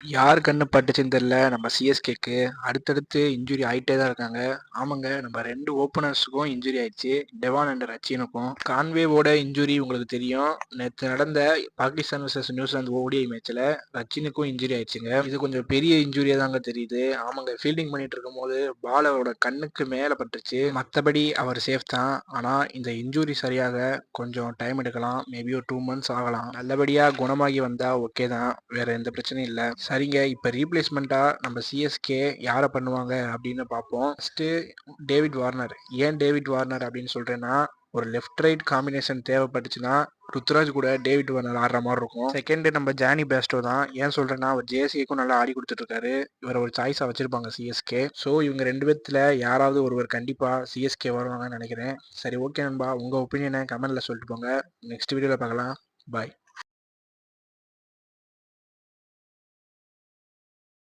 யார் கண்ணு பட்டுச்சுன்னு தெரியல. நம்ம சிஎஸ்கேக்கு அடுத்தடுத்து இன்ஜுரி ஆயிட்டே தான் இருக்காங்க. ஆமாங்க, நம்ம 2 ஓப்பனர்ஸுக்கும் இன்ஜுரி ஆயிடுச்சு. டெவான் அண்ட் ரச்சினுக்கும். கான்வேவோட இன்ஜுரி உங்களுக்கு தெரியும். நேத்து நடந்த பாகிஸ்தான் வர்சஸ் நியூசிலாந்து ஓடிஐ மேட்ச்ல ரச்சினுக்கும் இன்ஜுரி ஆயிடுச்சுங்க. இது கொஞ்சம் பெரிய இன்ஜுரியா தாங்க தெரியுது. ஆமாங்க, ஃபீல்டிங் பண்ணிட்டு இருக்கும்போது பால் அவரோட கண்ணுக்கு மேல பட்டுச்சு. மத்தபடி அவர் சேஃப் தான். ஆனா இந்த இன்ஜுரி சரியாக கொஞ்சம் டைம் எடுக்கலாம். மேபி ஒரு 2 மந்த்ஸ் ஆகலாம். நல்லபடியா குணமாகி வந்தா ஓகே தான். வேற எந்த பிரச்சனையும் இல்ல. சரிங்க, இப்ப ரீப்ளேஸ்மெண்ட்டா நம்ம சிஎஸ்கே யார பண்ணுவாங்க அப்படின்னு பார்ப்போம். First David Warner. ஏன் டேவிட் வார்னர் அப்படின்னு சொல்றேன்னா, ஒரு லெஃப்ட் ரைட் காம்பினேஷன் தேவைப்பட்டுச்சுன்னா ருத்ராஜ் கூட டேவிட் வார்னர் ஆடுற மாதிரி இருக்கும். செகண்ட் நம்ம ஜானி பேஸ்டோ தான். ஏன் சொல்றேன்னா அவர் ஜேசிக்கும் நல்லா ஆடி கொடுத்துட்டு இருக்காரு. இவரை ஒரு சாய்ஸா வச்சிருப்பாங்க சிஎஸ்கே. ஸோ இவங்க 2 பேத்துல யாராவது ஒருவர் கண்டிப்பா சிஎஸ்கே வருவாங்கன்னு நினைக்கிறேன். சரி, ஓகே நண்பா, உங்க ஒப்பீனியனை கமெண்ட்ல சொல்லிட்டு போங்க. நெக்ஸ்ட் வீடியோல பார்க்கலாம். பாய்.